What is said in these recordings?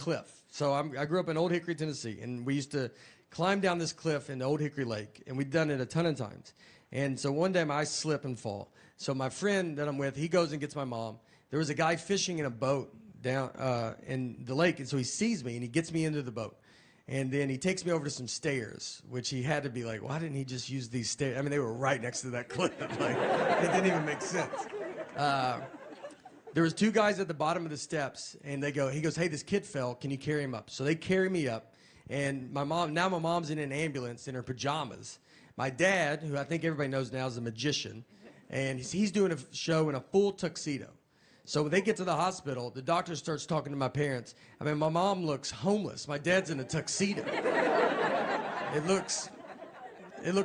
cliff. So I grew up in Old Hickory, Tennessee, and we used to climb down this cliff into Old Hickory Lake, and we'd done it a ton of times. And so one day I slip and fall. So my friend that I'm with, he goes and gets my mom. There was a guy fishing in a boat down in the lake, and so he sees me, and he gets me into the boat. And then he takes me over to some stairs, which he had to be like, why didn't he just use these stairs? I mean, they were right next to that cliff. Like, it didn't even make sense. There was two guys at the bottom of the steps, and he goes, hey, this kid fell. Can you carry him up? So they carry me up, and my mom's in an ambulance in her pajamas. My dad, who I think everybody knows now is a magician, and he's doing a show in a full tuxedo. So when they get to the hospital, the doctor starts talking to my parents. I mean, my mom looks homeless. My dad's in a tuxedo. It looks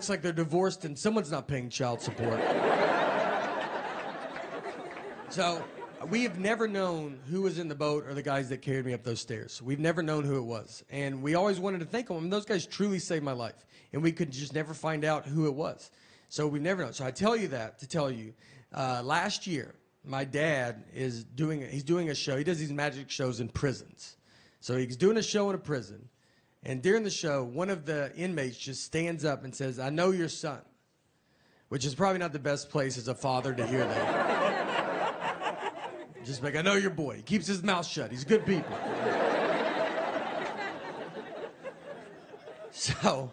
like they're divorced and someone's not paying child support. So we have never known who was in the boat or the guys that carried me up those stairs. We've never known who it was. And we always wanted to thank them. I mean, those guys truly saved my life. And we could just never find out who it was. So we've never known. So I tell you that to tell you, last year, my dad he's doing a show. He does these magic shows in prisons. So he's doing a show in a prison. And during the show, one of the inmates just stands up and says, I know your son, which is probably not the best place as a father to hear that. Just like, I know your boy. He keeps his mouth shut. He's good people. So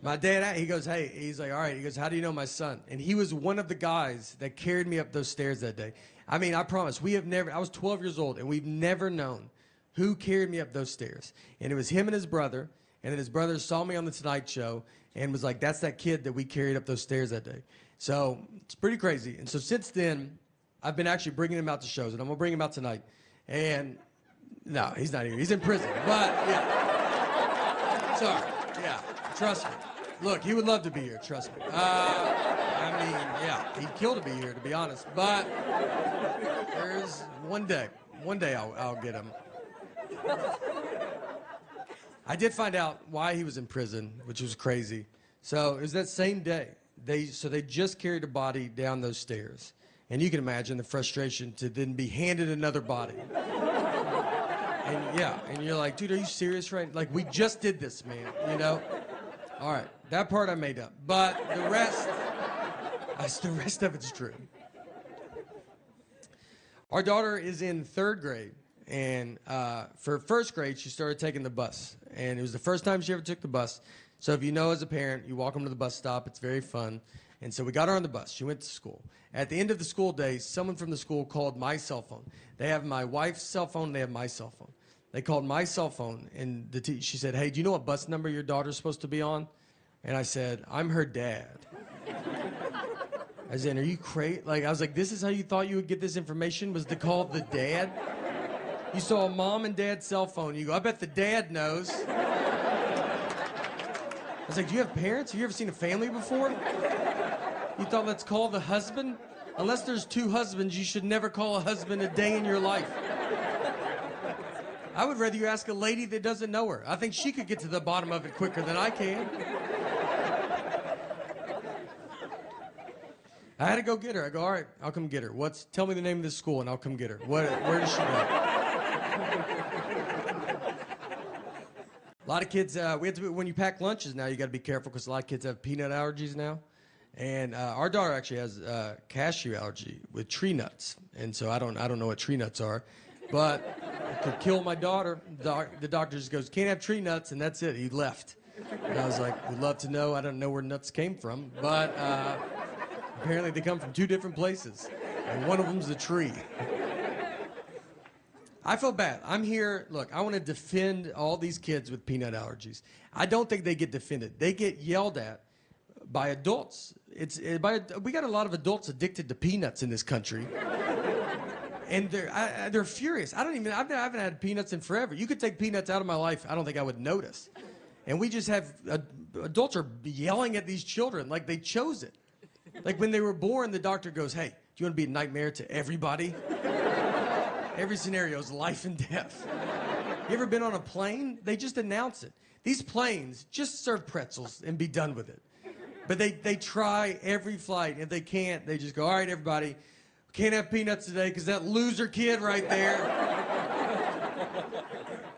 my dad, he goes, hey, he's like, all right. He goes, how do you know my son? And he was one of the guys that carried me up those stairs that day. I mean, I promise, I was 12 years old, and we've never known who carried me up those stairs. And it was him and his brother, and then his brother saw me on the Tonight Show and was like, that's that kid that we carried up those stairs that day. So it's pretty crazy. And so since then, I've been actually bringing him out to shows, and I'm going to bring him out tonight. And no, he's not here. He's in prison. But, yeah. Sorry. Yeah, trust me. Look, he would love to be here, trust me. I mean, yeah, he'd kill to be here, to be honest. But there's one day I'll get him. I did find out why he was in prison, which was crazy. So it was that same day. They just carried a body down those stairs. And you can imagine the frustration to then be handed another body. And yeah, and you're like, dude, are you serious right now? Like, we just did this, man, you know? All right, that part I made up. But the rest of it's true. Our daughter is in 3rd grade, and for 1st grade, she started taking the bus. And it was the first time she ever took the bus. So if you know as a parent, you walk them to the bus stop, it's very fun. And so we got her on the bus. She went to school. At the end of the school day, someone from the school called my cell phone. They have my wife's cell phone, and they have my cell phone. They called my cell phone, and she said, hey, do you know what bus number your daughter's supposed to be on? And I said, I'm her dad. I said, are you crazy? Like, I was like, this is how you thought you would get this information, was to call the dad? You saw a mom and dad's cell phone. You go, I bet the dad knows. I was like, do you have parents? Have you ever seen a family before? You thought, let's call the husband? Unless there's 2 husbands, you should never call a husband a day in your life. I would rather you ask a lady that doesn't know her. I think she could get to the bottom of it quicker than I can. I had to go get her. I go, all right, I'll come get her. Tell me the name of this school and I'll come get her. Where does she go? A lot of kids, when you pack lunches now, you got to be careful because a lot of kids have peanut allergies now. And our daughter actually has cashew allergy with tree nuts. And so I don't know what tree nuts are, but it could kill my daughter. The doctor just goes, can't have tree nuts, and that's it. He left. And I was like, we'd love to know. I don't know where nuts came from, but apparently they come from 2 different places, and one of them's a tree. I feel bad. I'm here. Look, I want to defend all these kids with peanut allergies. I don't think they get defended. They get yelled at by adults. We got a lot of adults addicted to peanuts in this country. And they're furious. I haven't had peanuts in forever. You could take peanuts out of my life, I don't think I would notice. And we just have, adults are yelling at these children like they chose it. Like when they were born, the doctor goes, hey, do you want to be a nightmare to everybody? Every scenario is life and death. You ever been on a plane? They just announce it. These planes just serve pretzels and be done with it. But they try every flight. If they can't, they just go, all right, everybody, can't have peanuts today because that loser kid right there.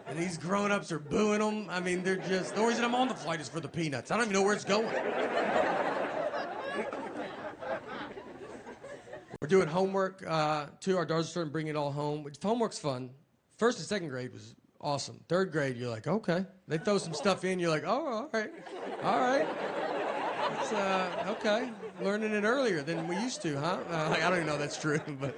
And these grown-ups are booing them. I mean, they're just, the only reason I'm on the flight is for the peanuts. I don't even know where it's going. We're doing homework, too. Our daughter's starting to bring it all home. Homework's fun. First and second grade was awesome. Third grade, you're like, okay. They throw some stuff in, you're like, oh, all right. All right. It's, okay. Learning it earlier than we used to, huh? I don't even know if that's true, but...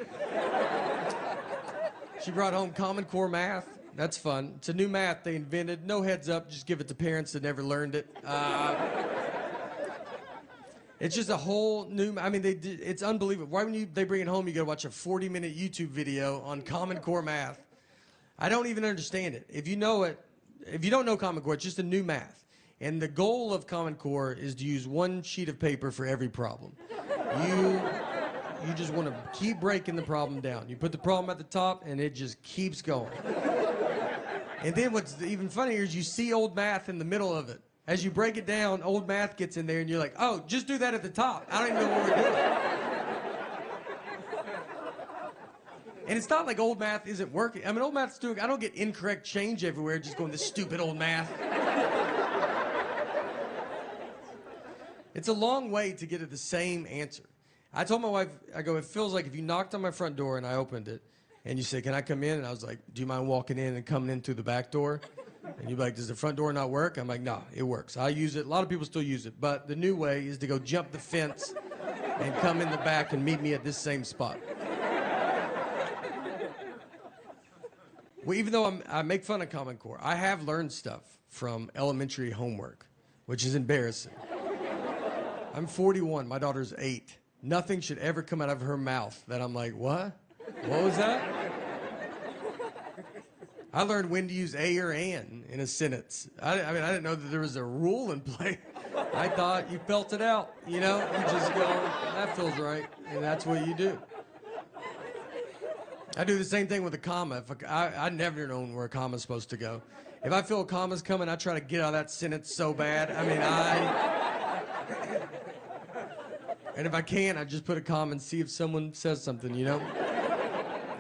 She brought home Common Core math. That's fun. It's a new math they invented. No heads up, just give it to parents that never learned it. It's just a whole new, I mean, it's unbelievable. Why when they bring it home, you gotta watch a 40-minute YouTube video on Common Core math. I don't even understand it. If you know it, if you don't know Common Core, it's just a new math. And the goal of Common Core is to use one sheet of paper for every problem. You just want to keep breaking the problem down. You put the problem at the top, and it just keeps going. And then what's even funnier is you see old math in the middle of it. As you break it down, old math gets in there, and you're like, oh, just do that at the top. I don't even know what we're doing. And it's not like old math isn't working. I mean, old math's doing, I don't get incorrect change everywhere just going, this stupid old math. It's a long way to get at the same answer. I told my wife, I go, it feels like if you knocked on my front door and I opened it, and you said, can I come in? And I was like, do you mind walking in and coming in through the back door? And you'd be like, does the front door not work? I'm like, no, it works. I use it. A lot of people still use it. But the new way is to go jump the fence and come in the back and meet me at this same spot. Well, even though I make fun of Common Core, I have learned stuff from elementary homework, which is embarrassing. I'm 41. My daughter's 8. Nothing should ever come out of her mouth that I'm like, what? What was that? I learned when to use a or an in a sentence. I mean, I didn't know that there was a rule in play. I thought you felt it out, you know? You just go, that feels right, and that's what you do. I do the same thing with a comma. I never known where a comma's supposed to go. If I feel a comma's coming, I try to get out of that sentence so bad. I mean, and if I can, I just put a comma and see if someone says something, you know?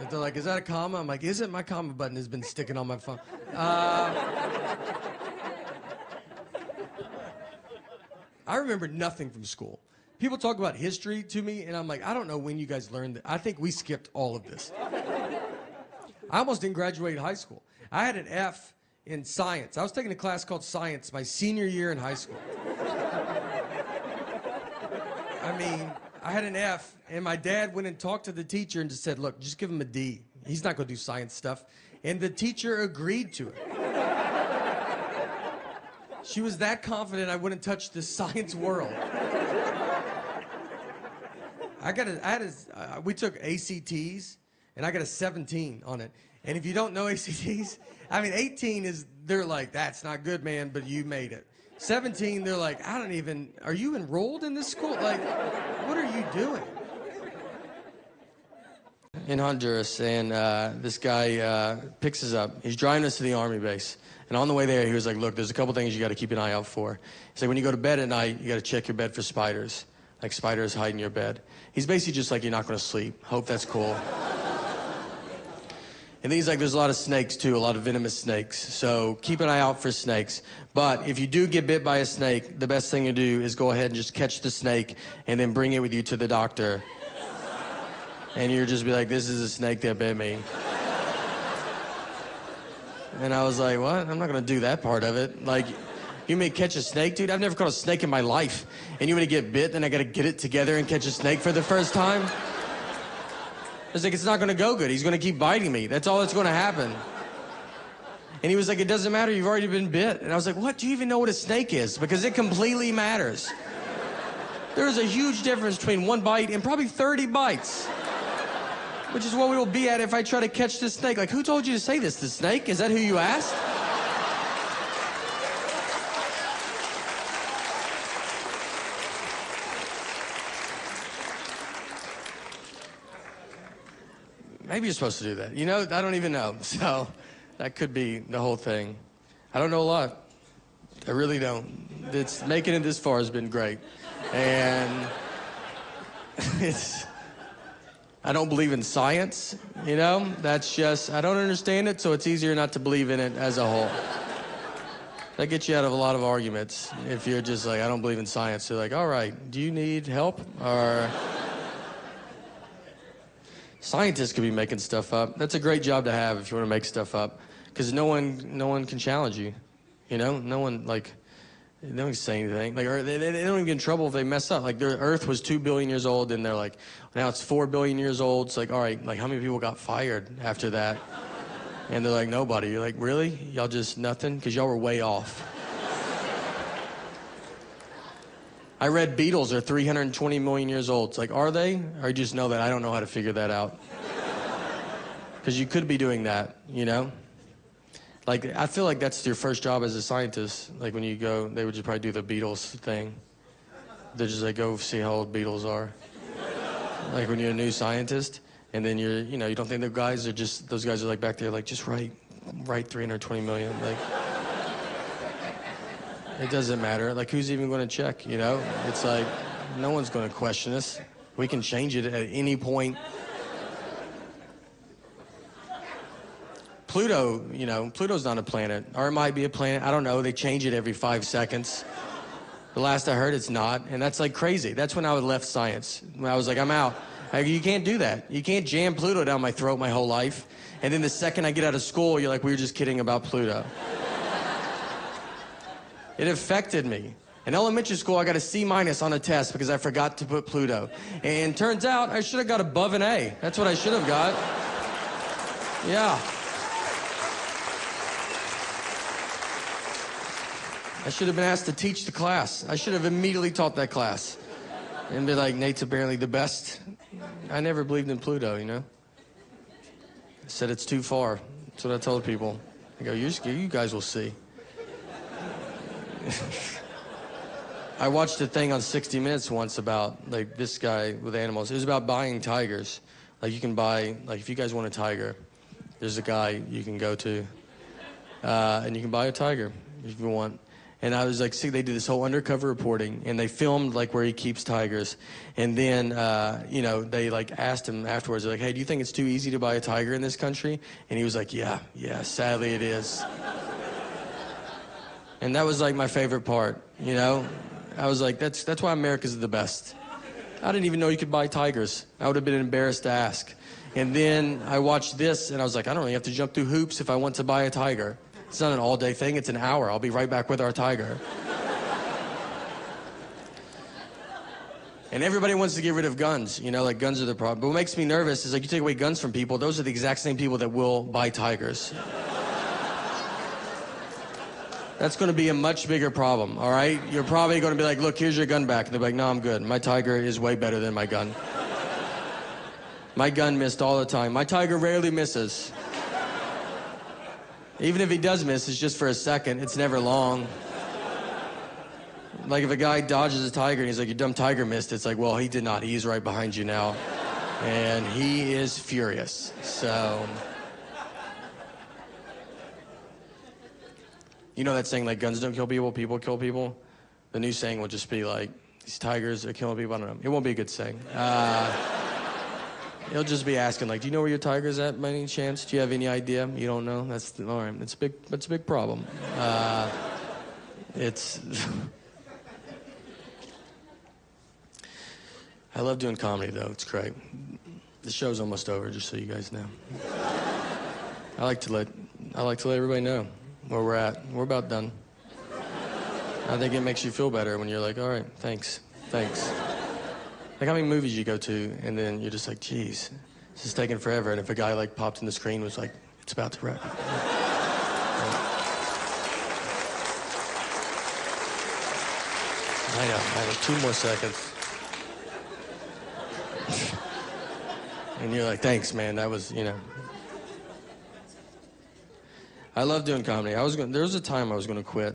If they're like, is that a comma? I'm like, isn't my comma button has been sticking on my phone. I remember nothing from school. People talk about history to me, and I'm like, I don't know when you guys learned that. I think we skipped all of this. I almost didn't graduate high school. I had an F in science. I was taking a class called science my senior year in high school. I mean, I had an F, and my dad went and talked to the teacher and just said, look, just give him a D. He's not going to do science stuff. And the teacher agreed to it. She was that confident I wouldn't touch the science world. We took ACTs, and I got a 17 on it. And if you don't know ACTs, I mean, 18 is, they're like, that's not good, man, but you made it. 17, they're like, are you enrolled in this school? Like, what are you doing? In Honduras, and this guy picks us up. He's driving us to the army base. And on the way there, he was like, look, there's a couple things you got to keep an eye out for. He's like, when you go to bed at night, you got to check your bed for spiders. Like spiders hide in your bed. He's basically just like, you're not going to sleep. Hope that's cool. And then he's like, there's a lot of snakes, too, a lot of venomous snakes. So keep an eye out for snakes. But if you do get bit by a snake, the best thing to do is go ahead and just catch the snake and then bring it with you to the doctor. And you'll just be like, this is a snake that bit me. And I was like, what? I'm not going to do that part of it. Like, you may catch a snake, dude? I've never caught a snake in my life. And you want to get bit, then I got to get it together and catch a snake for the first time? I was like, it's not going to go good. He's going to keep biting me. That's all that's going to happen. And he was like, it doesn't matter. You've already been bit. And I was like, what? Do you even know what a snake is? Because it completely matters. There is a huge difference between one bite and probably 30 bites. Which is what we will be at if I try to catch this snake. Like, who told you to say this? The snake? Is that who you asked? Maybe you're supposed to do that. You know, I don't even know. So that could be the whole thing. I don't know a lot. I really don't. Making it this far has been great. And I don't believe in science, you know? That's just, I don't understand it, so it's easier not to believe in it as a whole. That gets you out of a lot of arguments. If you're just like, I don't believe in science, they're like, all right, do you need help? Or scientists could be making stuff up. That's a great job to have if you want to make stuff up, because no one can challenge you. You know, no one can say anything. Like, or they don't even get in trouble if they mess up. Like, the Earth was 2 billion years old, and they're like, now it's 4 billion years old. It's like, all right, like, how many people got fired after that? And they're like, nobody. You're like, really? Y'all just nothing? Because y'all were way off. I read Beatles are 320 million years old. It's like, are they? Or you just know that I don't know how to figure that out. Because you could be doing that, you know? Like, I feel like that's your first job as a scientist. Like, when you go, they would just probably do the Beatles thing. They're just like, go see how old Beatles are. Like, when you're a new scientist, and then you don't think those guys are like back there, like, just write 320 million. Like, it doesn't matter. Like, who's even going to check, you know? It's like, no one's going to question us. We can change it at any point. Pluto, Pluto's not a planet. Or it might be a planet. I don't know. They change it every 5 seconds. The last I heard, it's not. And that's like crazy. That's when I would left science. When I was like, I'm out. You can't do that. You can't jam Pluto down my throat my whole life. And then the second I get out of school, you're like, we were just kidding about Pluto. It affected me. In elementary school, I got a C- on a test because I forgot to put Pluto. And turns out I should have got above an A. That's what I should have got. Yeah. I should have been asked to teach the class. I should have immediately taught that class. And be like, Nate's apparently the best. I never believed in Pluto, you know? I said it's too far. That's what I told people. I go, you guys will see. I watched a thing on 60 Minutes once about, like, this guy with animals. It was about buying tigers. Like, you can buy, like, if you guys want a tiger, there's a guy you can go to, and you can buy a tiger if you want. And I was like, see, they did this whole undercover reporting, and they filmed, like, where he keeps tigers. And then, they, like, asked him afterwards, they're like, hey, do you think it's too easy to buy a tiger in this country? And he was like, yeah, sadly it is. And that was, like, my favorite part, you know? I was like, that's why America's the best. I didn't even know you could buy tigers. I would have been embarrassed to ask. And then I watched this, and I was like, I don't really have to jump through hoops if I want to buy a tiger. It's not an all-day thing. It's an hour. I'll be right back with our tiger. And everybody wants to get rid of guns. You know, like, guns are the problem. But what makes me nervous is, like, you take away guns from people, those are the exact same people that will buy tigers. That's going to be a much bigger problem, all right? You're probably going to be like, look, here's your gun back. And they'll be like, no, I'm good. My tiger is way better than my gun. My gun missed all the time. My tiger rarely misses. Even if he does miss, it's just for a second. It's never long. Like, if a guy dodges a tiger and he's like, your dumb tiger missed, it's like, well, he did not. He's right behind you now. And he is furious. So, you know that saying, like, guns don't kill people, people kill people? The new saying will just be like, these tigers are killing people. I don't know. It won't be a good saying. He'll just be asking, like, do you know where your tiger's at by any chance? Do you have any idea? You don't know? All right. It's a big problem. I love doing comedy, though. It's great. The show's almost over, just so you guys know. I like to let everybody know where we're at. We're about done. I think it makes you feel better when you're like, all right, thanks. Like, how many movies you go to, and then you're just like, geez, this is taking forever. And if a guy, like, popped in the screen and was like, it's about to wrap. I know, 2 more seconds. And you're like, thanks, man, that was, you know. I love doing comedy. There was a time I was going to quit.